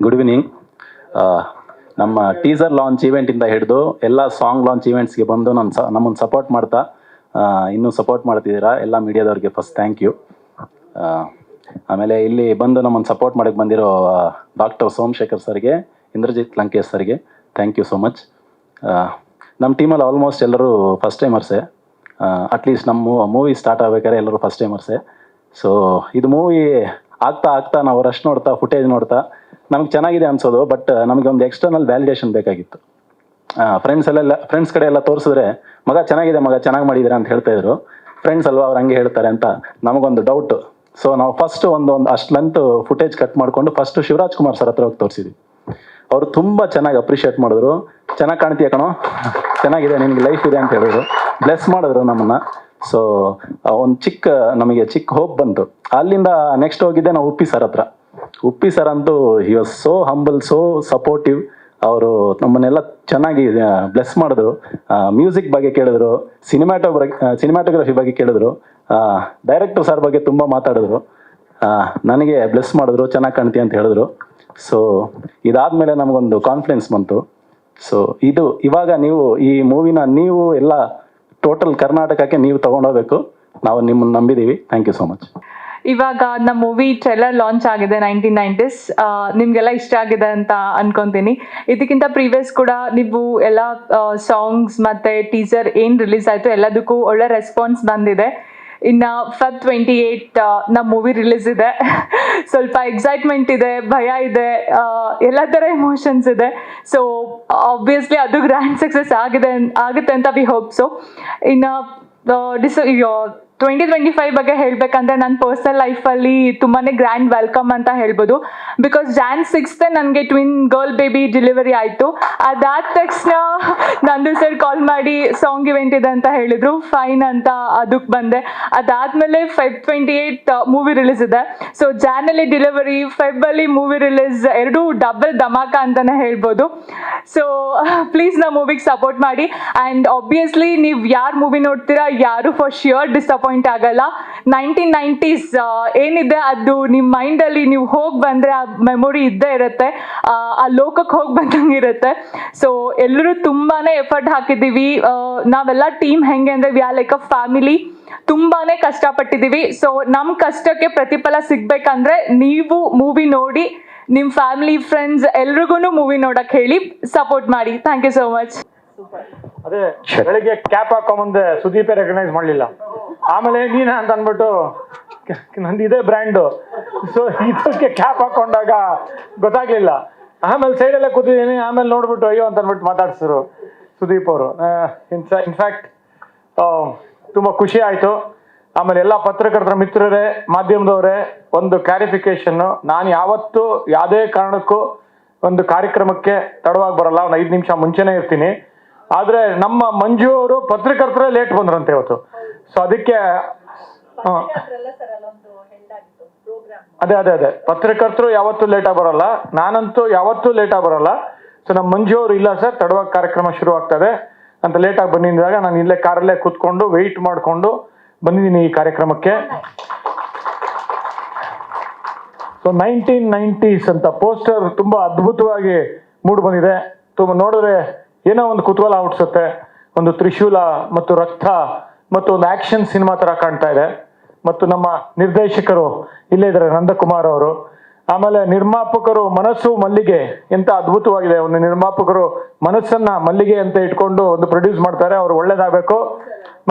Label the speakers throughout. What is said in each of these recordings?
Speaker 1: Good evening. ನಮ್ಮ teaser launch ಈವೆಂಟಿಂದ ಹಿಡಿದು ಎಲ್ಲ ಸಾಂಗ್ ಲಾಂಚ್ ಈವೆಂಟ್ಸ್ಗೆ ಬಂದು ನಮ್ಮನ್ನು ಸಪೋರ್ಟ್ ಮಾಡ್ತಾ ಇನ್ನೂ ಸಪೋರ್ಟ್ ಮಾಡ್ತಿದ್ದೀರಾ ಎಲ್ಲ ಮೀಡಿಯಾದವ್ರಿಗೆ ಫಸ್ಟ್ ಥ್ಯಾಂಕ್ ಯು. ಆಮೇಲೆ ಇಲ್ಲಿ ಬಂದು ನಮ್ಮನ್ನು ಸಪೋರ್ಟ್ ಮಾಡೋಕ್ಕೆ ಬಂದಿರೋ ಡಾಕ್ಟರ್ ಸೋಮಶೇಖರ್ ಸರ್ಗೆ, ಇಂದ್ರಜಿತ್ ಲಂಕೇಶ್ ಸರ್ಗೆ ಥ್ಯಾಂಕ್ ಯು ಸೋ ಮಚ್. ನಮ್ಮ ಟೀಮಲ್ಲಿ ಆಲ್ಮೋಸ್ಟ್ ಎಲ್ಲರೂ ಫಸ್ಟ್ ಟೈಮರ್ಸೇ, ಅಟ್ಲೀಸ್ಟ್ ನಮ್ಮ ಮೂವಿ ಸ್ಟಾರ್ಟ್ ಆಗ್ಬೇಕಾದ್ರೆ ಎಲ್ಲರೂ ಫಸ್ಟ್ ಟೈಮರ್ಸೇ. ಸೊ ಇದು ಮೂವಿ ಆಗ್ತಾ ನಾವು ರಶ್ ನೋಡ್ತಾ ಫುಟೇಜ್ ನೋಡ್ತಾ ನಮ್ಗೆ ಚೆನ್ನಾಗಿದೆ ಅನ್ಸೋದು. ಬಟ್ ನಮಗೆ ಒಂದು ಎಕ್ಸ್ಟರ್ನಲ್ ವ್ಯಾಲಿಡೇಷನ್ ಬೇಕಾಗಿತ್ತು. ಫ್ರೆಂಡ್ಸ್ ಕಡೆ ಎಲ್ಲ ತೋರಿಸಿದ್ರೆ ಮಗ ಚೆನ್ನಾಗಿ ಮಾಡಿದ್ದೀರಾ ಅಂತ ಹೇಳ್ತಾ ಇದ್ರು. ಫ್ರೆಂಡ್ಸ್ ಅಲ್ವಾ ಅವ್ರು ಹಂಗೆ ಹೇಳ್ತಾರೆ ಅಂತ ನಮಗೊಂದು ಡೌಟು. ಸೊ ನಾವು ಫಸ್ಟ್ ಒಂದು ಅಷ್ಟು ಲೆಂತ್ ಫುಟೇಜ್ ಕಟ್ ಮಾಡಿಕೊಂಡು ಫಸ್ಟ್ ಶಿವರಾಜ್ ಕುಮಾರ್ ಸರ್ ಹತ್ರ ಹೋಗಿ ತೋರಿಸಿದ್ವಿ. ಅವರು ತುಂಬ ಚೆನ್ನಾಗಿ ಅಪ್ರಿಷಿಯೇಟ್ ಮಾಡಿದ್ರು. ಚೆನ್ನಾಗಿ ಕಾಣ್ತೀಯ ಕಣೋ, ಚೆನ್ನಾಗಿದೆ, ನಿನಗೆ ಲೈಫ್ ಇದೆ ಅಂತ ಹೇಳಿದ್ರು, ಬ್ಲೆಸ್ ಮಾಡಿದ್ರು ನಮ್ಮನ್ನು. ಸೊ ಒಂದು ನಮಗೆ ಚಿಕ್ಕ ಹೋಪ್ ಬಂತು. ಅಲ್ಲಿಂದ ನೆಕ್ಸ್ಟ್ ಹೋಗಿದ್ದೆ ನಾವು ಉಪ್ಪಿ ಸರ್ ಅಂತೂ he was so humble, so supportive. ಅವರು ನಮ್ಮನ್ನೆಲ್ಲ ಚೆನ್ನಾಗಿ ಬ್ಲೆಸ್ ಮಾಡಿದ್ರು. ಮ್ಯೂಸಿಕ್ ಬಗ್ಗೆ ಕೇಳಿದ್ರು, ಸಿನಿಮಾಟೋಗ್ರಫಿ ಬಗ್ಗೆ ಕೇಳಿದ್ರು, ಡೈರೆಕ್ಟರ್ ಸರ್ ಬಗ್ಗೆ ತುಂಬ ಮಾತಾಡಿದ್ರು, ನನಗೆ ಬ್ಲೆಸ್ ಮಾಡಿದ್ರು, ಚೆನ್ನಾಗಿ ಕಾಣ್ತೀಯ ಅಂತ ಹೇಳಿದ್ರು. ಸೊ ಇದಾದಮೇಲೆ ನಮಗೊಂದು ಕಾನ್ಫಿಡೆನ್ಸ್ ಬಂತು. ಸೊ ಇವಾಗ ನೀವು ಈ ಮೂವಿನ ನೀವು ಎಲ್ಲ ಟೋಟಲ್ ಕರ್ನಾಟಕಕ್ಕೆ ನೀವು ತೊಗೊಂಡೋಗ್ಬೇಕು. ನಾವು ನಿಮ್ಮನ್ನು ನಂಬಿದ್ದೀವಿ. Thank you so much.
Speaker 2: ಇವಾಗ ನಮ್ಮ ಮೂವಿ ಟ್ರೈಲರ್ ಲಾಂಚ್ ಆಗಿದೆ 1990s. ನಿಮಗೆಲ್ಲ ಇಷ್ಟ ಆಗಿದೆ ಅಂತ ಅನ್ಕೊಂತೀನಿ. ಇದಕ್ಕಿಂತ ಪ್ರೀವಿಯಸ್ ಕೂಡ ನೀವು ಎಲ್ಲ ಸಾಂಗ್ಸ್ ಮತ್ತು ಟೀಸರ್ ಏನು ರಿಲೀಸ್ ಆಯಿತು ಎಲ್ಲದಕ್ಕೂ ಒಳ್ಳೆ ರೆಸ್ಪಾನ್ಸ್ ಬಂದಿದೆ. ಇನ್ನು Feb 28 ನಮ್ಮ ಮೂವಿ ರಿಲೀಸ್ ಇದೆ. ಸ್ವಲ್ಪ ಎಕ್ಸೈಟ್ಮೆಂಟ್ ಇದೆ, ಭಯ ಇದೆ, ಎಲ್ಲ ಥರ ಎಮೋಷನ್ಸ್ ಇದೆ. ಸೊ ಆಬ್ವಿಯಸ್ಲಿ ಅದು ಗ್ರ್ಯಾಂಡ್ ಸಕ್ಸಸ್ ಆಗುತ್ತೆ ಅಂತ ವಿ ಹೋಪ್ ಸೊ. ಇನ್ನು 2025 ಬಗ್ಗೆ ಹೇಳಬೇಕಂದ್ರೆ ನನ್ನ ಪರ್ಸನಲ್ ಲೈಫಲ್ಲಿ ತುಂಬಾ ಗ್ರ್ಯಾಂಡ್ ವೆಲ್ಕಮ್ ಅಂತ ಹೇಳ್ಬೋದು. ಬಿಕಾಸ್ Jan 6 ನನಗೆ ಟ್ವಿನ್ ಗರ್ಲ್ ಬೇಬಿ ಡೆಲಿವರಿ ಆಯಿತು. ಅದಾದ ತಕ್ಷಣ ನಂದು ಸರ್ ಕಾಲ್ ಮಾಡಿ ಸಾಂಗ್ ಇವೆಂಟ್ ಇದೆ ಅಂತ ಹೇಳಿದರು. ಫೈನ್ ಅಂತ ಅದಕ್ಕೆ ಬಂದೆ. ಅದಾದಮೇಲೆ Feb 28 ಮೂವಿ ರಿಲೀಸ್ ಇದೆ. ಸೊ ಜಾನಲ್ಲಿ ಡೆಲಿವರಿ, ಫೆಬ್ಬಲ್ಲಿ ಮೂವಿ ರಿಲೀಸ್, ಎರಡೂ ಡಬಲ್ ಧಮಾಕ ಅಂತಲೇ ಹೇಳ್ಬೋದು. ಸೊ ಪ್ಲೀಸ್ ನಮ್ಮ ಮೂವಿಗೆ ಸಪೋರ್ಟ್ ಮಾಡಿ. ಆ್ಯಂಡ್ ಆಬ್ವಿಯಸ್ಲಿ ನೀವು ಯಾರು ಮೂವಿ ನೋಡ್ತೀರಾ ಯಾರು ಫಾರ್ ಶ್ಯೂರ್ ಡಿಸಪಾಯಿಂಟ್ ಆಗಲ್ಲ. 1990s ಏನಿದೆ ಅದು ನಿಮ್ಮ ಮೈಂಡಲ್ಲಿ ನೀವು ಹೋಗಿ ಬಂದರೆ ಆ ಮೆಮೊರಿ ಇದ್ದೇ ಇರುತ್ತೆ, ಆ ಲೋಕಕ್ಕೆ ಹೋಗಿ ಬಂದಂಗೆ ಇರುತ್ತೆ. ಸೊ ಎಲ್ಲರೂ ತುಂಬಾ ಎಫರ್ಟ್ ಹಾಕಿದ್ದೀವಿ. ನಾವೆಲ್ಲ ಟೀಮ್ ಹೆಂಗೆ ಅಂದರೆ we are like a family. ತುಂಬಾ ಕಷ್ಟಪಟ್ಟಿದ್ದೀವಿ. ಸೊ ನಮ್ಮ ಕಷ್ಟಕ್ಕೆ ಪ್ರತಿಫಲ ಸಿಗಬೇಕಂದ್ರೆ ನೀವು ಮೂವಿ ನೋಡಿ ನಿಮ್ಮ ಫ್ಯಾಮಿಲಿ ಫ್ರೆಂಡ್ಸ್ ಎಲ್ರಿಗೂ ಮೂವಿ ನೋಡಕ್ಕೆ ಹೇಳಿ ಸಪೋರ್ಟ್ ಮಾಡಿ. Thank you so much.
Speaker 3: ಅದೇ ಬೆಳಿಗ್ಗೆ ಕ್ಯಾಪ್ ಹಾಕೊಂಬಂದೆ, ಸುದೀಪೇ ರೆಕಗ್ನೈಸ್ ಮಾಡಲಿಲ್ಲ. ಆಮೇಲೆ ನೀನ ಅಂತ ಅಂದ್ಬಿಟ್ಟು ನಂದು ಇದೇ ಬ್ರ್ಯಾಂಡು, ಸೊ ಇದಕ್ಕೆ ಕ್ಯಾಪ್ ಹಾಕೊಂಡಾಗ ಗೊತ್ತಾಗ್ಲಿಲ್ಲ. ಆಮೇಲೆ ಸೈಡಲ್ಲೇ ಕೂತಿದ್ದೀನಿ. ಆಮೇಲೆ ನೋಡ್ಬಿಟ್ಟು ಅಯ್ಯೋ ಅಂತ ಅಂದ್ಬಿಟ್ಟು ಮಾತಾಡ್ಸಿದ್ರು ಸುದೀಪ್ ಅವರು. ಇನ್ಫ್ಯಾಕ್ಟ್ ತುಂಬ ಖುಷಿ ಆಯಿತು. ಆಮೇಲೆ ಎಲ್ಲ ಪತ್ರಕರ್ತರ ಮಿತ್ರರೇ, ಮಾಧ್ಯಮದವರೇ, ಒಂದು ಕ್ಲಾರಿಫಿಕೇಶನ್ನು. ನಾನು ಯಾವತ್ತೂ ಯಾವುದೇ ಕಾರಣಕ್ಕೂ ಒಂದು ಕಾರ್ಯಕ್ರಮಕ್ಕೆ ತಡವಾಗಿ ಬರಲ್ಲ. ಒಂದು 5 ನಿಮಿಷ ಮುಂಚೆನೇ ಇರ್ತೀನಿ. ಆದರೆ ನಮ್ಮ ಮಂಜು ಅವರು ಪತ್ರಕರ್ತರೇ ಲೇಟ್ ಬಂದ್ರಂತೆ ಇವತ್ತು. ಸೊ ಅದಕ್ಕೆ ಅದೇ ಪತ್ರಕರ್ತರು ಯಾವತ್ತೂ ಲೇಟಾಗಿ ಬರಲ್ಲ, ನಾನಂತೂ ಯಾವತ್ತೂ ಲೇಟಾಗಿ ಬರಲ್ಲ. ಸೊ ನಮ್ಮ ಮಂಜು ಅವರು ಇಲ್ಲ ಸರ್, ತಡವಾಗಿ ಕಾರ್ಯಕ್ರಮ ಶುರು ಆಗ್ತದೆ ಅಂತ ಲೇಟಾಗಿ ಬಂದಿದ್ದಾಗ ನಾನು ಇಲ್ಲೇ ಕಾರಲ್ಲೇ ಕೂತ್ಕೊಂಡು ವೆಯ್ಟ್ ಮಾಡಿಕೊಂಡು ಬಂದಿದ್ದೀನಿ ಈ ಕಾರ್ಯಕ್ರಮಕ್ಕೆ. ಸೊ 1990s ಅಂತ ಪೋಸ್ಟರ್ ತುಂಬ ಅದ್ಭುತವಾಗಿ ಮೂಡ್ ಬಂದಿದೆ. ತುಂಬ ನೋಡಿದ್ರೆ ಏನೋ ಒಂದು ಕುತೂಹಲ ಹುಟ್ಟಿಸುತ್ತೆ. ಒಂದು ತ್ರಿಶೂಲ ಮತ್ತು ರಕ್ತ ಮತ್ತು ಒಂದು ಆಕ್ಷನ್ ಸಿನಿಮಾ ಥರ ಕಾಣ್ತಾ ಇದೆ. ಮತ್ತು ನಮ್ಮ ನಿರ್ದೇಶಕರು ಇಲ್ಲೇ ಇದ್ದಾರೆ, ನಂದಕುಮಾರ್ ಅವರು. ಆಮೇಲೆ ನಿರ್ಮಾಪಕರು ಮನಸ್ಸು ಮಲ್ಲಿಗೆ, ಎಂತ ಅದ್ಭುತವಾಗಿದೆ. ಒಂದು ನಿರ್ಮಾಪಕರು ಮನಸ್ಸನ್ನ ಮಲ್ಲಿಗೆ ಅಂತ ಇಟ್ಕೊಂಡು ಒಂದು ಪ್ರೊಡ್ಯೂಸ್ ಮಾಡ್ತಾರೆ. ಅವರು ಒಳ್ಳೇದಾಗಬೇಕು.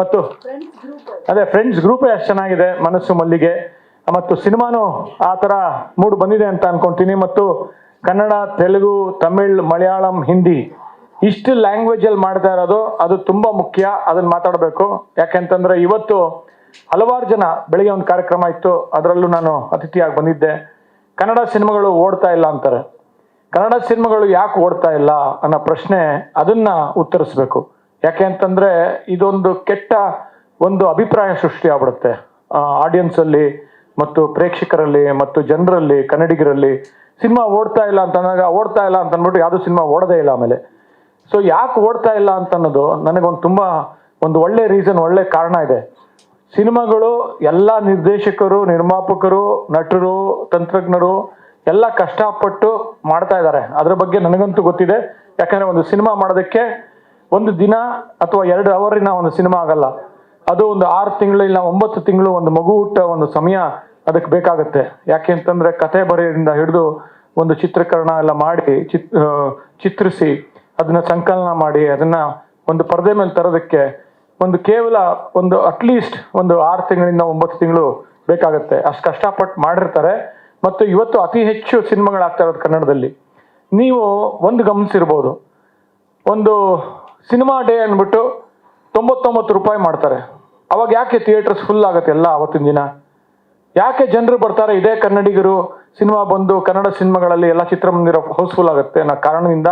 Speaker 3: ಮತ್ತು ಅದೇ ಫ್ರೆಂಡ್ಸ್ ಗ್ರೂಪೇ ಅಷ್ಟು ಚೆನ್ನಾಗಿದೆ, ಮನಸ್ಸು ಮಲ್ಲಿಗೆ. ಮತ್ತು ಸಿನಿಮಾನು ಆ ಥರ ಮೂಡ್ ಬಂದಿದೆ ಅಂತ ಅನ್ಕೊಂತೀನಿ. ಮತ್ತು ಕನ್ನಡ, ತೆಲುಗು, ತಮಿಳ್, ಮಲಯಾಳಂ, ಹಿಂದಿ ಇಷ್ಟು ಲ್ಯಾಂಗ್ವೇಜಲ್ಲಿ ಮಾಡ್ತಾ ಇರೋದು ಅದು ತುಂಬ ಮುಖ್ಯ. ಅದನ್ನು ಮಾತಾಡಬೇಕು. ಯಾಕೆಂತಂದರೆ ಇವತ್ತು ಹಲವಾರು ಜನ, ಬೆಳಿಗ್ಗೆ ಒಂದು ಕಾರ್ಯಕ್ರಮ ಇತ್ತು, ಅದರಲ್ಲೂ ನಾನು ಅತಿಥಿಯಾಗಿ ಬಂದಿದ್ದೆ. ಕನ್ನಡ ಸಿನಿಮಾಗಳು ಓಡ್ತಾ ಇಲ್ಲ ಅಂತಾರೆ. ಕನ್ನಡ ಸಿನಿಮಾಗಳು ಯಾಕೆ ಓಡ್ತಾ ಇಲ್ಲ ಅನ್ನೋ ಪ್ರಶ್ನೆ, ಅದನ್ನು ಉತ್ತರಿಸ್ಬೇಕು. ಯಾಕೆ ಅಂತಂದರೆ ಇದೊಂದು ಕೆಟ್ಟ ಒಂದು ಅಭಿಪ್ರಾಯ ಸೃಷ್ಟಿ ಆಗ್ಬಿಡುತ್ತೆ ಆಡಿಯನ್ಸಲ್ಲಿ ಮತ್ತು ಪ್ರೇಕ್ಷಕರಲ್ಲಿ ಮತ್ತು ಜನರಲ್ಲಿ, ಕನ್ನಡಿಗರಲ್ಲಿ. ಸಿನಿಮಾ ಓಡ್ತಾ ಇಲ್ಲ ಅಂತ ಅಂದ್ಬಿಟ್ಟು ಯಾವುದೂ ಸಿನಿಮಾ ಓಡೋದೇ ಇಲ್ಲ ಆಮೇಲೆ. ಸೊ ಯಾಕೆ ಓಡ್ತಾ ಇಲ್ಲ ಅಂತ ಅನ್ನೋದು ನನಗೊಂದು ತುಂಬ ಒಂದು ಒಳ್ಳೆ ರೀಸನ್, ಒಳ್ಳೆ ಕಾರಣ ಇದೆ. ಸಿನಿಮಾಗಳು ಎಲ್ಲ ನಿರ್ದೇಶಕರು, ನಿರ್ಮಾಪಕರು, ನಟರು, ತಂತ್ರಜ್ಞರು ಎಲ್ಲ ಕಷ್ಟಪಟ್ಟು ಮಾಡ್ತಾ ಇದ್ದಾರೆ. ಅದ್ರ ಬಗ್ಗೆ ನನಗಂತೂ ಗೊತ್ತಿದೆ. ಯಾಕಂದರೆ ಒಂದು ಸಿನಿಮಾ ಮಾಡೋದಕ್ಕೆ ಒಂದು ದಿನ ಅಥವಾ 2 ಅವರಿನ ಒಂದು ಸಿನಿಮಾ ಆಗಲ್ಲ. ಅದು ಒಂದು 6 ತಿಂಗಳು ಇಲ್ಲ 9 ತಿಂಗಳು ಒಂದು ಮಗು ಹುಟ್ಟ ಒಂದು ಸಮಯ ಅದಕ್ಕೆ ಬೇಕಾಗುತ್ತೆ. ಯಾಕೆ ಅಂತಂದರೆ ಕತೆ ಬರೆಯೋದ್ರಿಂದ ಹಿಡಿದು ಒಂದು ಚಿತ್ರೀಕರಣ ಎಲ್ಲ ಮಾಡಿ ಚಿತ್ರಿಸಿ ಅದನ್ನ ಸಂಕಲನ ಮಾಡಿ ಅದನ್ನ ಒಂದು ಪರದೆ ಮೇಲೆ ತರೋದಕ್ಕೆ ಒಂದು ಕೇವಲ ಒಂದು ಅಟ್ಲೀಸ್ಟ್ ಒಂದು 6 ತಿಂಗಳಿಂದ 9 ತಿಂಗಳು ಬೇಕಾಗುತ್ತೆ. ಅಷ್ಟು ಕಷ್ಟಪಟ್ಟು ಮಾಡಿರ್ತಾರೆ. ಮತ್ತು ಇವತ್ತು ಅತಿ ಹೆಚ್ಚು ಸಿನಿಮಾಗಳಾಗ್ತಾ ಇರೋದು ಕನ್ನಡದಲ್ಲಿ. ನೀವು ಒಂದು ಗಮನಿಸಿರ್ಬೋದು, ಒಂದು ಸಿನಿಮಾ ಡೇ ಅಂದ್ಬಿಟ್ಟು 99 ರೂಪಾಯಿ ಮಾಡ್ತಾರೆ. ಅವಾಗ ಯಾಕೆ ಥಿಯೇಟರ್ಸ್ ಫುಲ್ ಆಗುತ್ತೆ ಎಲ್ಲ ಅವತ್ತಿನ ದಿನ? ಯಾಕೆ ಜನರು ಬರ್ತಾರೆ? ಇದೇ ಕನ್ನಡಿಗರು ಸಿನಿಮಾ ಬಂದು ಕನ್ನಡ ಸಿನಿಮಾಗಳಲ್ಲಿ ಎಲ್ಲ ಚಿತ್ರಮಂದಿರ ಹೌಸ್ಫುಲ್ ಆಗುತ್ತೆ ಅನ್ನೋ ಕಾರಣದಿಂದ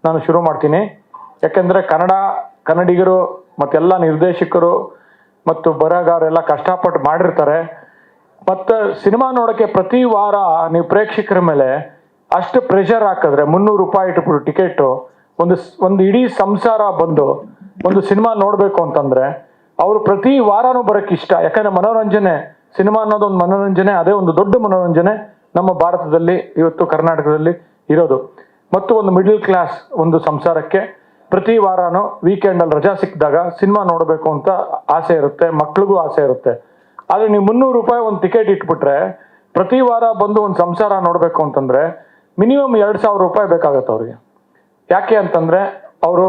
Speaker 3: ನಾನು ಶುರು ಮಾಡ್ತೀನಿ. ಯಾಕೆಂದರೆ ಕನ್ನಡಿಗರು ಮತ್ತೆಲ್ಲ ನಿರ್ದೇಶಕರು ಮತ್ತು ಬರಹಗಾರರೆಲ್ಲ ಕಷ್ಟಪಟ್ಟು ಮಾಡಿರ್ತಾರೆ. ಮತ್ತು ಸಿನಿಮಾ ನೋಡೋಕ್ಕೆ ಪ್ರತಿ ವಾರ ನೀವು ಪ್ರೇಕ್ಷಕರ ಮೇಲೆ ಅಷ್ಟು ಪ್ರೆಷರ್ ಹಾಕಿದ್ರೆ 300 ರೂಪಾಯಿ ಇಟ್ಬಿಟ್ಟು ಟಿಕೆಟು ಒಂದು ಇಡೀ ಸಂಸಾರ ಬಂದು ಒಂದು ಸಿನಿಮಾ ನೋಡಬೇಕು ಅಂತಂದರೆ ಅವರು ಪ್ರತಿ ವಾರನೂ ಬರೋಕ್ಕೆ ಇಷ್ಟ. ಯಾಕಂದರೆ ಮನೋರಂಜನೆ, ಸಿನಿಮಾ ಅನ್ನೋದು ಒಂದು ಮನೋರಂಜನೆ, ಅದೇ ಒಂದು ದೊಡ್ಡ ಮನೋರಂಜನೆ ನಮ್ಮ ಭಾರತದಲ್ಲಿ ಇವತ್ತು ಕರ್ನಾಟಕದಲ್ಲಿ ಇರೋದು. ಮತ್ತು ಒಂದು ಮಿಡ್ಲ್ ಕ್ಲಾಸ್ ಒಂದು ಸಂಸಾರಕ್ಕೆ ಪ್ರತಿ ವಾರನೂ ವೀಕೆಂಡಲ್ಲಿ ರಜಾ ಸಿಕ್ಕಿದಾಗ ಸಿನಿಮಾ ನೋಡಬೇಕು ಅಂತ ಆಸೆ ಇರುತ್ತೆ, ಮಕ್ಳಿಗೂ ಆಸೆ ಇರುತ್ತೆ. ಆದರೆ ನೀವು 300 ರೂಪಾಯಿ ಒಂದು ಟಿಕೆಟ್ ಇಟ್ಬಿಟ್ರೆ ಪ್ರತಿ ವಾರ ಬಂದು ಒಂದು ಸಂಸಾರ ನೋಡಬೇಕು ಅಂತಂದರೆ ಮಿನಿಮಮ್ 2000 ರೂಪಾಯಿ ಬೇಕಾಗುತ್ತೆ ಅವ್ರಿಗೆ. ಯಾಕೆ ಅಂತಂದರೆ ಅವರು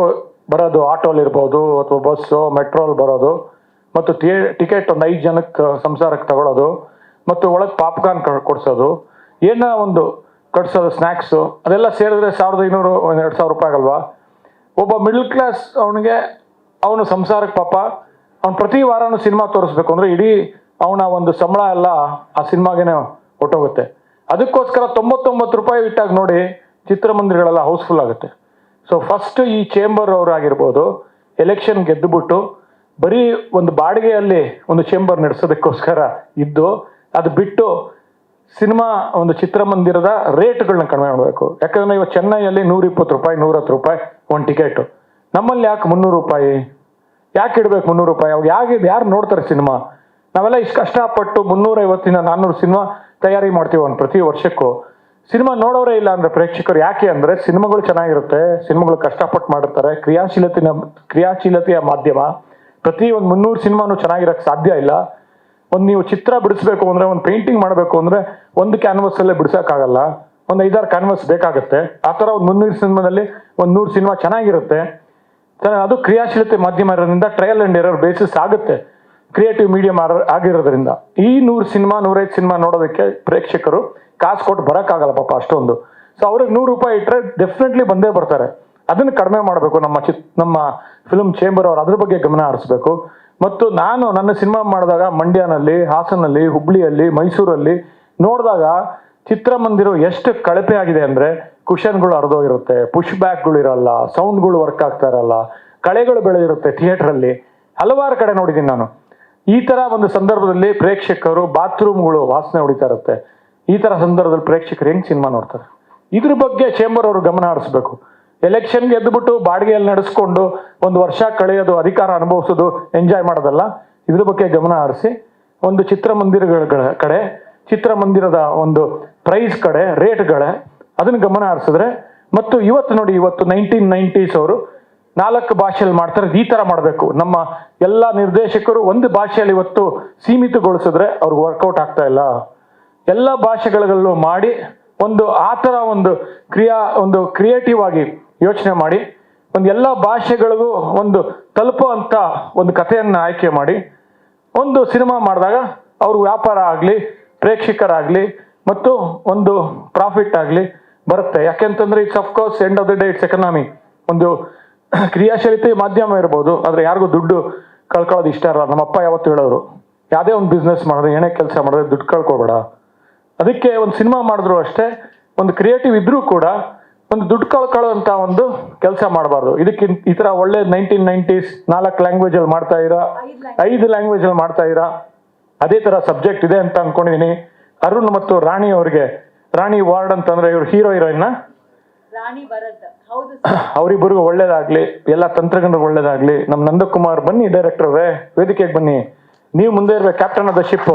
Speaker 3: ಬರೋದು ಆಟೋಲಿರ್ಬೋದು ಅಥವಾ ಬಸ್ಸು ಮೆಟ್ರೋಲ್ ಬರೋದು ಮತ್ತು ಟಿಕೆಟ್ ಒಂದು 5 ಜನಕ್ಕೆ ಸಂಸಾರಕ್ಕೆ ತಗೊಳ್ಳೋದು ಮತ್ತು ಒಳಗೆ ಪಾಪ್ಕಾರ್ನ್ ಕೊಡಿಸೋದು, ಏನೋ ಒಂದು ಕಟ್ಸೋದು, ಸ್ನ್ಯಾಕ್ಸು, ಅದೆಲ್ಲ ಸೇರಿದ್ರೆ 1500 2000 ರೂಪಾಯಿ ಆಗಲ್ವಾ? ಒಬ್ಬ ಮಿಡ್ಲ್ ಕ್ಲಾಸ್ ಅವನು ಸಂಸಾರಕ್ಕೆ ಪಾಪ ಅವ್ನು ಪ್ರತಿ ವಾರನೂ ಸಿನಿಮಾ ತೋರಿಸ್ಬೇಕು ಅಂದರೆ ಇಡೀ ಅವನ ಒಂದು ಸಂಬಳ ಎಲ್ಲ ಆ ಸಿನಿಮಾಗೇನೆ ಹೊಟ್ಟೋಗುತ್ತೆ. ಅದಕ್ಕೋಸ್ಕರ 99 ರೂಪಾಯಿ ಇಟ್ಟಾಗ ನೋಡಿ ಚಿತ್ರಮಂದಿರಗಳೆಲ್ಲ ಹೌಸ್ಫುಲ್ ಆಗುತ್ತೆ. ಸೊ ಫಸ್ಟ್ ಈ ಚೇಂಬರ್ ಅವರಾಗಿರ್ಬೋದು ಎಲೆಕ್ಷನ್ ಗೆದ್ದುಬಿಟ್ಟು ಬರೀ ಒಂದು ಬಾಡಿಗೆಯಲ್ಲಿ ಒಂದು ಚೇಂಬರ್ ನಡೆಸೋದಕ್ಕೋಸ್ಕರ ಇದ್ದು ಅದು ಬಿಟ್ಟು ಸಿನಿಮಾ ಒಂದು ಚಿತ್ರಮಂದಿರದ ರೇಟ್ಗಳನ್ನ ಕಡಿಮೆ ಮಾಡಬೇಕು. ಯಾಕಂದರೆ ಇವಾಗ ಚೆನ್ನೈಯಲ್ಲಿ 120 ರೂಪಾಯಿ 110 ರೂಪಾಯಿ ಒಂದು ಟಿಕೆಟು. ನಮ್ಮಲ್ಲಿ ಯಾಕೆ 300 ರೂಪಾಯಿ? ಯಾಕೆ ಇಡಬೇಕು 300 ರೂಪಾಯಿ? ಅವಾಗ ಯಾರು ನೋಡ್ತಾರೆ ಸಿನಿಮಾ? ನಾವೆಲ್ಲ ಇಷ್ಟು ಕಷ್ಟಪಟ್ಟು 350 400 ಸಿನಿಮಾ ತಯಾರಿ ಮಾಡ್ತೀವಿ ಒಂದು ಪ್ರತಿ ವರ್ಷಕ್ಕೂ. ಸಿನಿಮಾ ನೋಡೋರೇ ಇಲ್ಲ ಅಂದರೆ ಪ್ರೇಕ್ಷಕರು. ಯಾಕೆ ಅಂದರೆ ಸಿನಿಮಾಗಳು ಚೆನ್ನಾಗಿರುತ್ತೆ, ಸಿನಿಮಾಗಳು ಕಷ್ಟಪಟ್ಟು ಮಾಡಿರ್ತಾರೆ. ಕ್ರಿಯಾಶೀಲತೆಯ ಮಾಧ್ಯಮ. ಪ್ರತಿ ಒಂದು 300 ಸಿನಿಮಾನು ಚೆನ್ನಾಗಿರೋಕ್ಕೆ ಸಾಧ್ಯ ಇಲ್ಲ. ಒಂದು ನೀವು ಚಿತ್ರ ಬಿಡಿಸ್ಬೇಕು ಅಂದರೆ, ಒಂದು ಪೇಂಟಿಂಗ್ ಮಾಡಬೇಕು ಅಂದರೆ ಒಂದು ಕ್ಯಾನ್ವಸಲ್ಲೇ ಬಿಡ್ಸೋಕ್ಕಾಗಲ್ಲ, ಒಂದು 5-6 ಕ್ಯಾನ್ವಸ್ ಬೇಕಾಗುತ್ತೆ. ಆ ಥರ ಒಂದು 300 ಸಿನಿಮಾದಲ್ಲಿ ಒಂದು 100 ಸಿನಿಮಾ ಚೆನ್ನಾಗಿರುತ್ತೆ. ಅದು ಕ್ರಿಯಾಶೀಲತೆ ಮಾಧ್ಯಮ ಇರೋದ್ರಿಂದ ಟ್ರಯಲ್ ಆ್ಯಂಡ್ ಎರರ್ ಬೇಸಿಸ್ ಆಗುತ್ತೆ, ಕ್ರಿಯೇಟಿವ್ ಮೀಡಿಯಂ ಆಗಿರೋದ್ರಿಂದ. ಈ 100 ಸಿನಿಮಾ 105 ಸಿನಿಮಾ ನೋಡೋದಕ್ಕೆ ಪ್ರೇಕ್ಷಕರು ಕಾಸು ಕೊಟ್ಟು ಬರೋಕ್ಕಾಗಲ್ಲ ಪಾಪ ಅಷ್ಟೊಂದು. ಸೊ ಅವ್ರಿಗೆ 100 ರೂಪಾಯಿ ಇಟ್ಟರೆ ಡೆಫಿನೆಟ್ಲಿ ಬಂದೇ ಬರ್ತಾರೆ. ಅದನ್ನು ಕಡಿಮೆ ಮಾಡಬೇಕು ನಮ್ಮ ಫಿಲ್ಮ್ ಚೇಂಬರ್ ಅವರು ಅದ್ರ ಬಗ್ಗೆ ಗಮನ ಹರಿಸ್ಬೇಕು. ಮತ್ತು ನಾನು ನನ್ನ ಸಿನಿಮಾ ಮಾಡಿದಾಗ ಮಂಡ್ಯನಲ್ಲಿ, ಹಾಸನಲ್ಲಿ, ಹುಬ್ಳಿಯಲ್ಲಿ, ಮೈಸೂರಲ್ಲಿ ನೋಡಿದಾಗ ಚಿತ್ರಮಂದಿರ ಎಷ್ಟು ಕಳಪೆ ಆಗಿದೆ ಅಂದರೆ ಕುಷನ್ಗಳು ಹರಿದೋಗಿರುತ್ತೆ, ಪುಷ್ ಬ್ಯಾಕ್ಗಳು ಇರಲ್ಲ, ಸೌಂಡ್ಗಳು ವರ್ಕ್ ಆಗ್ತಾ ಇರಲ್ಲ, ಕಳೆಗಳು ಬೆಳೆದಿರುತ್ತೆ ಥಿಯೇಟ್ರಲ್ಲಿ. ಹಲವಾರು ಕಡೆ ನೋಡಿದ್ದೀನಿ ನಾನು. ಈ ಥರ ಒಂದು ಸಂದರ್ಭದಲ್ಲಿ ಪ್ರೇಕ್ಷಕರು ಬಾತ್ರೂಮ್ಗಳು ವಾಸನೆ ಹೊಡಿತಾ ಇರುತ್ತೆ. ಈ ಥರ ಸಂದರ್ಭದಲ್ಲಿ ಪ್ರೇಕ್ಷಕರು ಹೆಂಗೆ ಸಿನಿಮಾ ನೋಡ್ತಾರೆ? ಇದ್ರ ಬಗ್ಗೆ ಚೇಂಬರ್ ಅವರು ಗಮನ ಹರಿಸ್ಬೇಕು. ಎಲೆಕ್ಷನ್ಗೆ ಎದ್ದುಬಿಟ್ಟು ಬಾಡಿಗೆಯಲ್ಲಿ ನಡೆಸ್ಕೊಂಡು ಒಂದು ವರ್ಷ ಕಳೆಯೋದು, ಅಧಿಕಾರ ಅನುಭವಿಸೋದು, ಎಂಜಾಯ್ ಮಾಡೋದಲ್ಲ. ಇದ್ರ ಬಗ್ಗೆ ಗಮನ ಹರಿಸಿ ಒಂದು ಚಿತ್ರಮಂದಿರಗಳ ಕಡೆ, ಚಿತ್ರಮಂದಿರದ ಒಂದು ಪ್ರೈಸ್ ಕಡೆ, ರೇಟ್ಗಳೇ ಅದನ್ನು ಗಮನ ಹರಿಸಿದ್ರೆ. ಮತ್ತು ಇವತ್ತು ನೋಡಿ, ಇವತ್ತು 1990s ಅವರು 4 ಭಾಷೆಯಲ್ಲಿ ಮಾಡ್ತಾರೆ. ಈ ಥರ ಮಾಡಬೇಕು. ನಮ್ಮ ಎಲ್ಲ ನಿರ್ದೇಶಕರು ಒಂದು ಭಾಷೆಯಲ್ಲಿ ಇವತ್ತು ಸೀಮಿತಗೊಳಿಸಿದ್ರೆ ಅವ್ರಿಗೆ ವರ್ಕೌಟ್ ಆಗ್ತಾ ಇಲ್ಲ. ಎಲ್ಲ ಭಾಷೆಗಳಲ್ಲೂ ಮಾಡಿ ಒಂದು ಆ ಥರ ಒಂದು ಕ್ರಿಯೇಟಿವ್ ಆಗಿ ಯೋಚನೆ ಮಾಡಿ ಒಂದು ಎಲ್ಲ ಭಾಷೆಗಳಿಗೂ ಒಂದು ತಲುಪುವಂಥ ಒಂದು ಕಥೆಯನ್ನು ಆಯ್ಕೆ ಮಾಡಿ ಒಂದು ಸಿನಿಮಾ ಮಾಡಿದಾಗ ಅವ್ರ ವ್ಯಾಪಾರ ಆಗಲಿ, ಪ್ರೇಕ್ಷಕರಾಗಲಿ ಮತ್ತು ಒಂದು ಪ್ರಾಫಿಟ್ ಆಗಲಿ ಬರುತ್ತೆ. ಯಾಕೆಂತಂದರೆ it's of course end of the day it's economy. ಒಂದು ಕ್ರಿಯಾಶೀಲತೆ ಮಾಧ್ಯಮ ಇರ್ಬೋದು, ಆದರೆ ಯಾರಿಗೂ ದುಡ್ಡು ಕಳ್ಕೊಳ್ಳೋದು ಇಷ್ಟ ಇರಲ್ಲ. ನಮ್ಮಪ್ಪ ಯಾವತ್ತು ಹೇಳೋರು, ಯಾವುದೇ ಒಂದು ಬಿಸ್ನೆಸ್ ಮಾಡಿದ್ರೆ, ಏನೇ ಕೆಲಸ ಮಾಡಿದ್ರೆ ದುಡ್ಡು ಕಳ್ಕೊಬೇಡ. ಅದಕ್ಕೆ ಒಂದು ಸಿನಿಮಾ ಮಾಡಿದ್ರು ಅಷ್ಟೇ, ಒಂದು ಕ್ರಿಯೇಟಿವ್ ಇದ್ರೂ ಕೂಡ ಒಂದು ದುಡ್ಡು ಕಳ್ಕೊಳ್ಳೋಂಥ ಒಂದು ಕೆಲಸ ಮಾಡಬಾರ್ದು. ಇದಕ್ಕೆ ಈ ಥರ ಒಳ್ಳೆ 1990s 4 ಲ್ಯಾಂಗ್ವೇಜಲ್ಲಿ ಮಾಡ್ತಾ ಇರಾ, 5 ಲ್ಯಾಂಗ್ವೇಜಲ್ಲಿ ಮಾಡ್ತಾ ಇರಾ, ಅದೇ ಥರ ಸಬ್ಜೆಕ್ಟ್ ಇದೆ ಅಂತ ಅನ್ಕೊಂಡಿದ್ದೀನಿ. ಅರುಣ್ ಮತ್ತು ರಾಣಿ ಅವರಿಗೆ, ರಾಣಿ ವಾರ್ಡ್ ಅಂತಂದ್ರೆ ಇವರು ಹೀರೋ ಹೀರೋಯಿನ್ನ, ಅವರಿಬ್ಬರಿಗೂ ಒಳ್ಳೇದಾಗ್ಲಿ, ಎಲ್ಲ ತಂತ್ರಜ್ಞರಿಗೆ ಒಳ್ಳೇದಾಗ್ಲಿ. ನಮ್ಮ ನಂದಕುಮಾರ್ ಬನ್ನಿ, ಡೈರೆಕ್ಟರ್ವೇ ವೇದಿಕೆಗೆ ಬನ್ನಿ, ನೀವು ಮುಂದೆ ಇರ್ಬೇಕು, captain of the ship.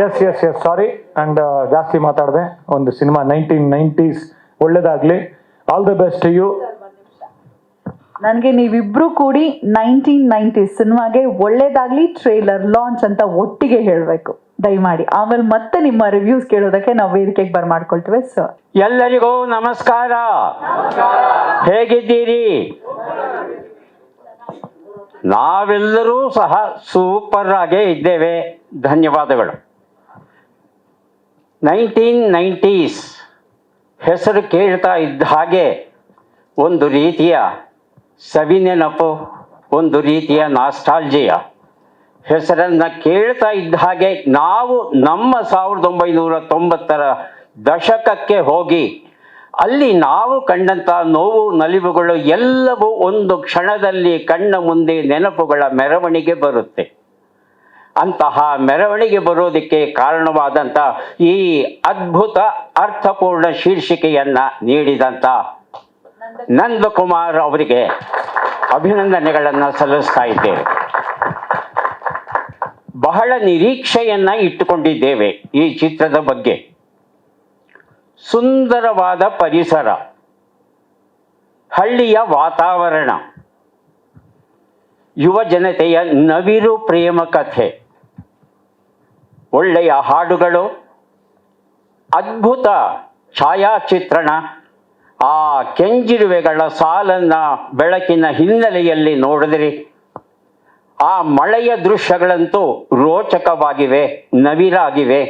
Speaker 3: Yes yes yes sorry and ಜಾಸ್ತಿ ಮಾತಾಡಿದೆ. ಒಂದು ಸಿನಿಮಾ 1990s ಒಳ್ಳೇದಾಗಲಿ. All the best to you.
Speaker 4: ನನಗೆ ನೀವಿಬ್ರು ಕೂಡಿ 1990s ಸಿನಿಮಾಗೆ ಒಳ್ಳೇದಾಗ್ಲಿ ಟ್ರೇಲರ್ ಲಾಂಚ್ ಅಂತ ಒಟ್ಟಿಗೆ ಹೇಳಬೇಕು ದಯಮಾಡಿ. ಆಮೇಲೆ ಮತ್ತೆ ನಿಮ್ಮ ರಿವ್ಯೂಸ್ ಕೇಳೋದಕ್ಕೆ ನಾವು ವೇದಿಕೆಗೆ ಬರ್ಮಾಡ್ಕೊಳ್ತೇವೆ ಸರ್.
Speaker 5: ಎಲ್ಲರಿಗೂ ನಮಸ್ಕಾರ. ಹೇಗಿದ್ದೀರಿ? ನಾವೆಲ್ಲರೂ ಸಹ ಸೂಪರ್ ಆಗೇ ಇದ್ದೇವೆ. ಧನ್ಯವಾದಗಳು. 1990s ಹೆಸರು ಕೇಳ್ತಾ ಇದ್ದ ಹಾಗೆ ಒಂದು ರೀತಿಯ ಸವಿನೆನಪು, ಒಂದು ರೀತಿಯ ನಾಸ್ಟಾಲ್ಜಿಯ. ಹೆಸರನ್ನು ಕೇಳ್ತಾ ಇದ್ದ ಹಾಗೆ ನಾವು ನಮ್ಮ 1990ರ ದಶಕಕ್ಕೆ ಹೋಗಿ ಅಲ್ಲಿ ನಾವು ಕಂಡಂಥ ನೋವು ನಲಿವುಗಳು ಎಲ್ಲವೂ ಒಂದು ಕ್ಷಣದಲ್ಲಿ ಕಣ್ಣ ಮುಂದೆ ನೆನಪುಗಳ ಮೆರವಣಿಗೆ ಬರುತ್ತೆ. ಅಂತಹ ಮೆರವಣಿಗೆ ಬರೋದಕ್ಕೆ ಕಾರಣವಾದಂಥ ಈ ಅದ್ಭುತ ಅರ್ಥಪೂರ್ಣ ಶೀರ್ಷಿಕೆಯನ್ನು ನೀಡಿದಂಥ ನಂದಕುಮಾರ್ ಅವರಿಗೆ ಅಭಿನಂದನೆಗಳನ್ನು ಸಲ್ಲಿಸ್ತಾ ಇದ್ದೇವೆ. ಬಹಳ ನಿರೀಕ್ಷೆಯನ್ನು ಇಟ್ಟುಕೊಂಡಿದ್ದೇವೆ ಈ ಚಿತ್ರದ ಬಗ್ಗೆ. ಸುಂದರವಾದ ಪರಿಸರ, ಹಳ್ಳಿಯ ವಾತಾವರಣ, ಯುವ ಜನತೆಯ ನವಿರು ಪ್ರೇಮ ಕಥೆ, ಒಳ್ಳೆಯ ಹಾಡುಗಳು, ಅದ್ಭುತ ಛಾಯಾಚಿತ್ರಣ, ಆ ಕೆಂಜಿರುವೆಗಳ ಸಾಲನ್ನು ಬೆಳಕಿನ ಹಿನ್ನೆಲೆಯಲ್ಲಿ ನೋಡಿದ್ರಿ. ಆ ಮಳೆಯ ದೃಶ್ಯಗಳಂತೂ ರೋಚಕವಾಗಿವೆ, ನವಿರಾಗಿವೆ,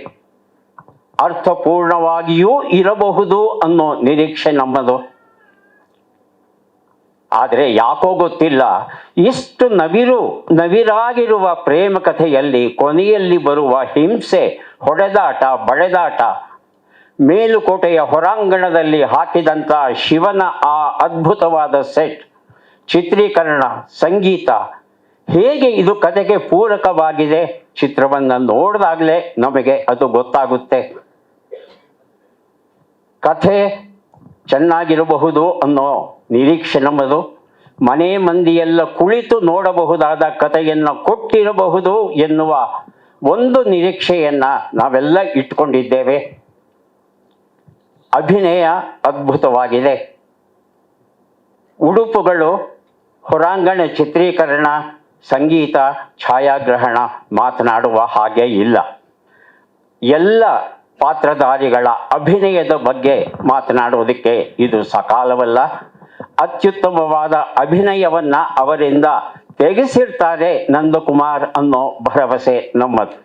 Speaker 5: ಅರ್ಥಪೂರ್ಣವಾಗಿಯೂ ಇರಬಹುದು ಅನ್ನೋ ನಿರೀಕ್ಷೆ ನಮ್ಮದು. ಆದರೆ ಯಾಕೋ ಗೊತ್ತಿಲ್ಲ, ಇಷ್ಟು ನವಿರಾಗಿರುವ ಪ್ರೇಮ ಕಥೆಯಲ್ಲಿ ಕೊನೆಯಲ್ಲಿ ಬರುವ ಹಿಂಸೆ, ಹೊಡೆದಾಟ, ಬಳೆದಾಟ, ಮೇಲುಕೋಟೆಯ ಹೊರಾಂಗಣದಲ್ಲಿ ಹಾಕಿದಂಥ ಶಿವನ ಆ ಅದ್ಭುತವಾದ ಸೆಟ್, ಚಿತ್ರೀಕರಣ, ಸಂಗೀತ, ಹೇಗೆ ಇದು ಕಥೆಗೆ ಪೂರಕವಾಗಿದೆ ಚಿತ್ರವನ್ನು ನೋಡಿದಾಗಲೇ ನಮಗೆ ಅದು ಗೊತ್ತಾಗುತ್ತೆ. ಕಥೆ ಚೆನ್ನಾಗಿರಬಹುದು ಅನ್ನೋ ನಿರೀಕ್ಷೆ ನಮ್ಮದು. ಮನೆ ಮಂದಿಯೆಲ್ಲ ಕುಳಿತು ನೋಡಬಹುದಾದ ಕಥೆಯನ್ನು ಕೊಟ್ಟಿರಬಹುದು ಎನ್ನುವ ಒಂದು ನಿರೀಕ್ಷೆಯನ್ನು ನಾವೆಲ್ಲ ಇಟ್ಕೊಂಡಿದ್ದೇವೆ. ಅಭಿನಯ ಅದ್ಭುತವಾಗಿದೆ. ಉಡುಪುಗಳು, ಹೊರಾಂಗಣ ಚಿತ್ರೀಕರಣ, ಸಂಗೀತ, ಛಾಯಾಗ್ರಹಣ ಮಾತನಾಡುವ ಹಾಗೆ ಇಲ್ಲ. ಎಲ್ಲ ಪಾತ್ರಧಾರಿಗಳ ಅಭಿನಯದ ಬಗ್ಗೆ ಮಾತನಾಡುವುದಕ್ಕೆ ಇದು ಸಕಾಲವಲ್ಲ. ಅತ್ಯುತ್ತಮವಾದ ಅಭಿನಯವನ್ನು ಅವರಿಂದ ತೆಗೆಸಿರ್ತಾರೆ ನಂದಕುಮಾರ್ ಅನ್ನೋ ಭರವಸೆ ನಮ್ಮದು.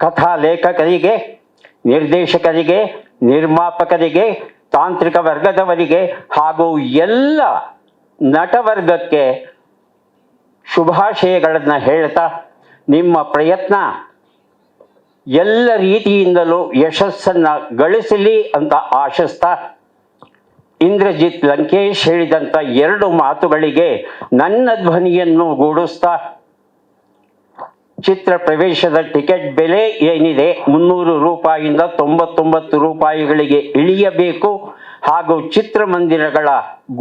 Speaker 5: ಕಥಾ ಲೇಖಕರಿಗೆ, ನಿರ್ದೇಶಕರಿಗೆ, ನಿರ್ಮಾಪಕರಿಗೆ, ತಾಂತ್ರಿಕ ವರ್ಗದವರಿಗೆ ಹಾಗೂ ಎಲ್ಲ ನಟವರ್ಗಕ್ಕೆ ಶುಭಾಶಯಗಳನ್ನು ಹೇಳ್ತಾ, ನಿಮ್ಮ ಪ್ರಯತ್ನ ಎಲ್ಲ ರೀತಿಯಿಂದಲೂ ಯಶಸ್ಸನ್ನು ಗಳಿಸಲಿ ಅಂತ ಆಶಿಸ್ತಾ, ಇಂದ್ರಜಿತ್ ಲಂಕೇಶ್ ಹೇಳಿದಂಥ 2 ಮಾತುಗಳಿಗೆ ನನ್ನ ಧ್ವನಿಯನ್ನು ಗೂಡಿಸ್ತಾ, ಚಿತ್ರ ಪ್ರವೇಶದ ಟಿಕೆಟ್ ಬೆಲೆ ಏನಿದೆ 300 ರೂಪಾಯಿಯಿಂದ 99 ರೂಪಾಯಿಗಳಿಗೆ ಇಳಿಯಬೇಕು ಹಾಗೂ ಚಿತ್ರಮಂದಿರಗಳ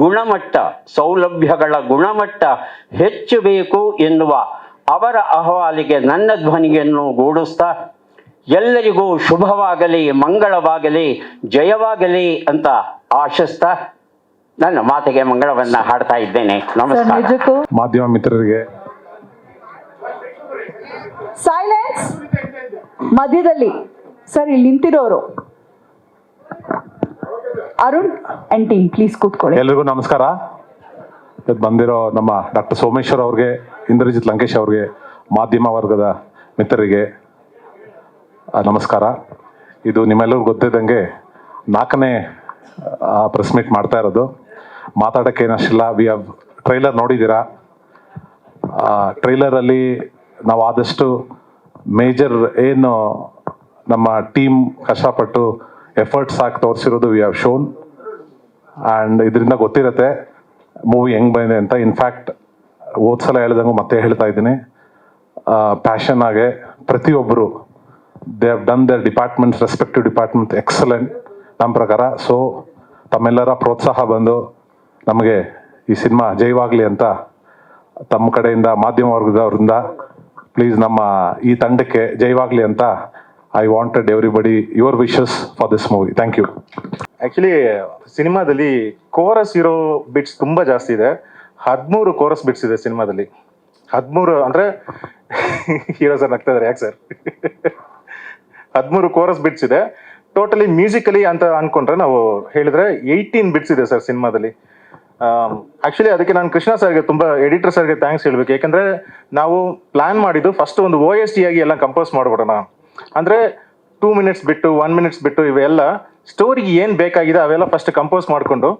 Speaker 5: ಗುಣಮಟ್ಟ, ಸೌಲಭ್ಯಗಳ ಗುಣಮಟ್ಟ ಹೆಚ್ಚಬೇಕು ಎನ್ನುವ ಅವರ ಅಹವಾಲಿಗೆ ನನ್ನ ಧ್ವನಿಯನ್ನು ಗೂಡಿಸ್ತಾ, ಎಲ್ಲರಿಗೂ ಶುಭವಾಗಲಿ, ಮಂಗಳವಾಗಲಿ, ಜಯವಾಗಲಿ ಅಂತ ಆಶಿಸ್ತಾ ನನ್ನ ಮಾತಿಗೆ ಮಂಗಳವನ್ನ ಹಾಡ್ತಾ ಇದ್ದೇನೆ. ನಮಸ್ಕಾರ.
Speaker 4: ನಿಜಕ್ಕೂ
Speaker 6: ಮಾಧ್ಯಮ ಮಿತ್ರರಿಗೆ
Speaker 4: ಸೈಲೆನ್ಸ್ ಮಧ್ಯದಲ್ಲಿ ಸರ್, ಇಲ್ಲಿ ನಿಂತಿರೋರು ಅರುಣ್ ಅಂಡ್ ಟೀಮ್ ಪ್ಲೀಸ್ ಕೂತ್ಕೊಳ್ಳಿ.
Speaker 6: ಎಲ್ರಿಗೂ ನಮಸ್ಕಾರ. ಬಂದಿರೋ ನಮ್ಮ ಡಾಕ್ಟರ್ ಸೋಮೇಶ್ವರ್ ಅವ್ರಿಗೆ, ಇಂದ್ರಜಿತ್ ಲಂಕೇಶ್ ಅವ್ರಿಗೆ, ಮಾಧ್ಯಮ ವರ್ಗದ ಮಿತ್ರರಿಗೆ ನಮಸ್ಕಾರ. ಇದು ನಿಮ್ಮೆಲ್ಲರಿಗೂ ಗೊತ್ತಿದ್ದಂಗೆ 4ನೇ ಪ್ರೆಸ್ ಮೀಟ್ ಮಾಡ್ತಾ ಇರೋದು. ಮಾತಾಡೋಕ್ಕೆ ಏನಷ್ಟಿಲ್ಲ. ವಿ ಹ್ಯಾವ್ ಟ್ರೈಲರ್ ನೋಡಿದ್ದೀರಾ. ಟ್ರೈಲರಲ್ಲಿ ನಾವು ಆದಷ್ಟು ಮೇಜರ್ ಏನು ನಮ್ಮ ಟೀಮ್ ಕಷ್ಟಪಟ್ಟು ಎಫರ್ಟ್ಸ್ ಹಾಕಿ ತೋರಿಸಿರೋದು ವಿ ಹ್ಯಾವ್ ಶೋನ್. ಆ್ಯಂಡ್ ಇದರಿಂದ ಗೊತ್ತಿರುತ್ತೆ ಮೂವಿ ಹೆಂಗೆ ಬಂದಿದೆ ಅಂತ. ಇನ್ಫ್ಯಾಕ್ಟ್ ಸಲ ಹೇಳ್ದಂಗೂ ಮತ್ತೆ ಹೇಳ್ತಾ ಇದ್ದೀನಿ, ಪ್ಯಾಷನ್ ಆಗಿ ಪ್ರತಿಯೊಬ್ಬರು they have done their departments, respective department excellent ನಮ್ಮ ಪ್ರಕಾರ. ಸೊ ತಮ್ಮೆಲ್ಲರ ಪ್ರೋತ್ಸಾಹ ಬಂದು ನಮಗೆ ಈ ಸಿನಿಮಾ ಜಯವಾಗಲಿ ಅಂತ ತಮ್ಮ ಕಡೆಯಿಂದ ಮಾಧ್ಯಮ ವರ್ಗದವರಿಂದ ಪ್ಲೀಸ್ ನಮ್ಮ ಈ ತಂಡಕ್ಕೆ ಜಯವಾಗಲಿ ಅಂತ I wanted everybody your wishes for this movie. Thank you.
Speaker 7: Actually ಸಿನಿಮಾದಲ್ಲಿ ಕೋರಸ್ ಇರೋ ಬಿಟ್ಸ್ ತುಂಬ ಜಾಸ್ತಿ ಇದೆ. 13 ಕೋರಸ್ ಬಿಟ್ಸ್ ಇದೆ ಸಿನಿಮಾದಲ್ಲಿ. 13 ಅಂದರೆ ಹೀರೋ ಸರ್ ನಗ್ತಾ ಇದ್ದಾರೆ, ಯಾಕೆ ಸರ್? 13 ಕೋರಸ್ ಬಿಟ್ಸ್ ಇದೆ. ಟೋಟಲಿ ಮ್ಯೂಸಿಕಲಿ ಅಂತ ಅಂದ್ಕೊಂಡ್ರೆ ನಾವು ಹೇಳಿದ್ರೆ 18 ಬಿಟ್ಸ್ ಇದೆ ಸರ್ ಸಿನಿಮಾದಲ್ಲಿ. ಆ್ಯಕ್ಚುಲಿ ಅದಕ್ಕೆ ನಾನು ಕೃಷ್ಣ ಸರ್ಗೆ ತುಂಬ, ಎಡಿಟರ್ ಸರ್ಗೆ ಥ್ಯಾಂಕ್ಸ್ ಹೇಳ್ಬೇಕು. ಯಾಕಂದರೆ ನಾವು ಪ್ಲ್ಯಾನ್ ಮಾಡಿದ್ದು ಫಸ್ಟ್ ಒಂದು OST ಆಗಿ ಎಲ್ಲ ಕಂಪೋಸ್ ಮಾಡಿಬಿಡೋಣ. ಅಂದರೆ 2 ಮಿನಿಟ್ಸ್ ಬಿಟ್ಟು 1 ಮಿನಿಟ್ಸ್ ಬಿಟ್ಟು ಇವೆಲ್ಲ ಸ್ಟೋರಿಗೆ ಏನು ಬೇಕಾಗಿದೆ ಅವೆಲ್ಲ ಫಸ್ಟ್ ಕಂಪೋಸ್ ಮಾಡಿಕೊಂಡು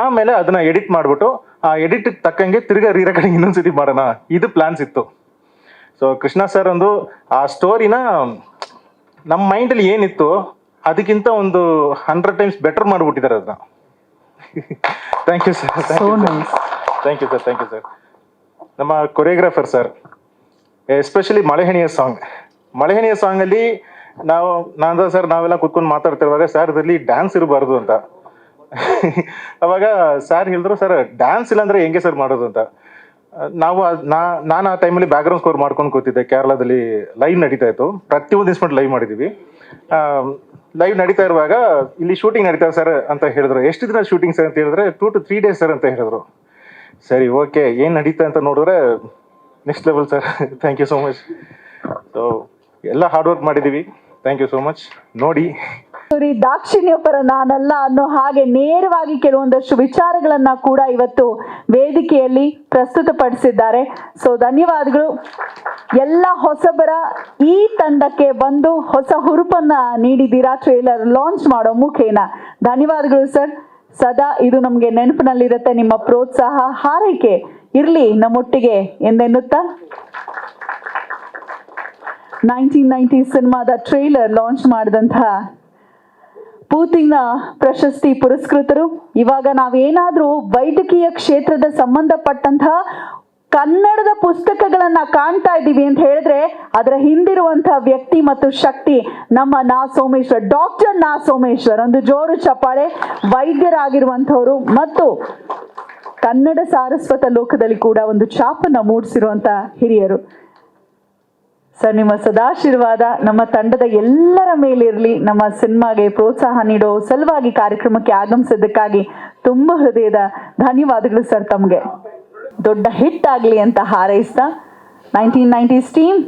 Speaker 7: ಆಮೇಲೆ ಅದನ್ನು ಎಡಿಟ್ ಮಾಡಿಬಿಟ್ಟು ಆ ಎಡಿಟ್ ತಕ್ಕಂಗೆ ತಿರ್ಗಾ ರೀರೆಕಾರ್ಡಿಂಗ್ ಇನ್ನೊಂದ್ಸತಿ ಮಾಡೋಣ, ಇದು ಪ್ಲ್ಯಾನ್ಸ್ ಇತ್ತು. ಸೊ ಕೃಷ್ಣ ಸರ್ ಒಂದು ಆ ಸ್ಟೋರಿನ ನಮ್ಮ ಮೈಂಡಲ್ಲಿ ಏನಿತ್ತು ಅದಕ್ಕಿಂತ ಒಂದು 100 ಟೈಮ್ಸ್ ಬೆಟರ್ ಮಾಡಿಬಿಟ್ಟಿದ್ದಾರೆ ಅದನ್ನ. Thank you sir. Thank you sir. ನಮ್ಮ ಕೊರಿಯೋಗ್ರಾಫರ್ ಸರ್, ಎಸ್ಪೆಷಲಿ ಮಳೆಹಣಿಯ ಸಾಂಗಲ್ಲಿ ನಾವೆಲ್ಲ ಕೂತ್ಕೊಂಡು ಮಾತಾಡ್ತಿರುವಾಗ ಸರ್ ಇದರಲ್ಲಿ ಡ್ಯಾನ್ಸ್ ಇರಬಾರ್ದು ಅಂತ. ಅವಾಗ ಸರ್ ಹೇಳಿದ್ರು, ಸರ್ ಡ್ಯಾನ್ಸ್ ಇಲ್ಲಾಂದ್ರೆ ಹೆಂಗೆ ಸರ್ ಮಾಡೋದು ಅಂತ. ನಾನು ಆ ಟೈಮಲ್ಲಿ ಬ್ಯಾಕ್ಗ್ರೌಂಡ್ ಸ್ಕೋರ್ ಮಾಡ್ಕೊಂಡು ಕೂತಿದ್ದೆ. ಕೇರಳದಲ್ಲಿ ಲೈವ್ ನಡೀತಾ ಇತ್ತು, ಪ್ರತಿಯೊಂದು ಇನ್ಸ್ಮೆಂಟ್ ಲೈವ್ ಮಾಡಿದ್ದೀವಿ. ಲೈವ್ ನಡೀತಾ ಇರುವಾಗ ಇಲ್ಲಿ ಶೂಟಿಂಗ್ ನಡೀತಾ ಸರ್ ಅಂತ ಹೇಳಿದ್ರು. ಎಷ್ಟು ದಿನ ಶೂಟಿಂಗ್ ಸರ್ ಅಂತ ಹೇಳಿದ್ರೆ 2 to 3 ಡೇಸ್ ಸರ್ ಅಂತ ಹೇಳಿದ್ರು. ಸರಿ ಓಕೆ, ಏನು ನಡೀತಾ ಅಂತ ನೋಡಿದ್ರೆ next level sir. Thank you so much. So ಎಲ್ಲ ಹಾರ್ಡ್ ವರ್ಕ್ ಮಾಡಿದ್ದೀವಿ. Thank you so much. ನೋಡಿ
Speaker 4: ದಾಕ್ಷಿಣ್ಯ ಪರ ನಾನಲ್ಲ ಅನ್ನೋ ಹಾಗೆ ನೇರವಾಗಿ ಕೆಲವೊಂದಷ್ಟು ವಿಚಾರಗಳನ್ನ ಕೂಡ ಇವತ್ತು ವೇದಿಕೆಯಲ್ಲಿ ಪ್ರಸ್ತುತಪಡಿಸಿದ್ದಾರೆ. ಸೊ ಧನ್ಯವಾದಗಳು. ಎಲ್ಲ ಹೊಸಬರ ಈ ತಂಡಕ್ಕೆ ಬಂದು ಹೊಸ ಹುರುಪನ್ನ ನೀಡಿದ್ದೀರಾ ಟ್ರೇಲರ್ ಲಾಂಚ್ ಮಾಡೋ ಮುಖೇನ. ಧನ್ಯವಾದಗಳು ಸರ್. ಸದಾ ಇದು ನಮಗೆ ನೆನಪಿನಲ್ಲಿರುತ್ತೆ. ನಿಮ್ಮ ಪ್ರೋತ್ಸಾಹ ಹಾರೈಕೆ ಇರ್ಲಿ ನಮ್ಮೊಟ್ಟಿಗೆ ಎಂದೆನ್ನುತ್ತಾ 1990 ಸಿನಿಮಾದ ಟ್ರೇಲರ್ ಲಾಂಚ್ ಮಾಡಿದಂತಹ ಪೂತಿನ ಪ್ರಶಸ್ತಿ ಪುರಸ್ಕೃತರು. ಇವಾಗ ನಾವೇನಾದ್ರೂ ವೈದ್ಯಕೀಯ ಕ್ಷೇತ್ರದ ಸಂಬಂಧಪಟ್ಟಂತಹ ಕನ್ನಡದ ಪುಸ್ತಕಗಳನ್ನ ಕಾಣ್ತಾ ಇದ್ದೀವಿ ಅಂತ ಹೇಳಿದ್ರೆ ಅದರ ಹಿಂದಿರುವಂತಹ ವ್ಯಕ್ತಿ ಮತ್ತು ಶಕ್ತಿ ನಮ್ಮ ನಾ ಸೋಮೇಶ್ವರ್, ಡಾಕ್ಟರ್ ನಾ ಸೋಮೇಶ್ವರ್. ಒಂದು ಜೋರು ಚಪ್ಪಾಳೆ. ವೈದ್ಯರಾಗಿರುವಂತವರು ಮತ್ತು ಕನ್ನಡ ಸಾರಸ್ವತ ಲೋಕದಲ್ಲಿ ಕೂಡ ಒಂದು ಛಾಪನ್ನ ಮೂಡಿಸಿರುವಂತ ಹಿರಿಯರು. ಸರ್ ನಿಮ್ಮ ಸದಾಶೀರ್ವಾದ ನಮ್ಮ ತಂಡದ ಎಲ್ಲರ ಮೇಲಿರಲಿ. ನಮ್ಮ ಸಿನಿಮಾಗೆ ಪ್ರೋತ್ಸಾಹ ನೀಡೋ ಸಲುವಾಗಿ ಕಾರ್ಯಕ್ರಮಕ್ಕೆ ಆಗಮಿಸಿದ್ದಕ್ಕಾಗಿ ತುಂಬ ಹೃದಯದ ಧನ್ಯವಾದಗಳು ಸರ್. ತಮಗೆ ದೊಡ್ಡ ಹಿಟ್ ಆಗಲಿ ಅಂತ ಹಾರೈಸ್ತಾ 1990s ಟೀಮ್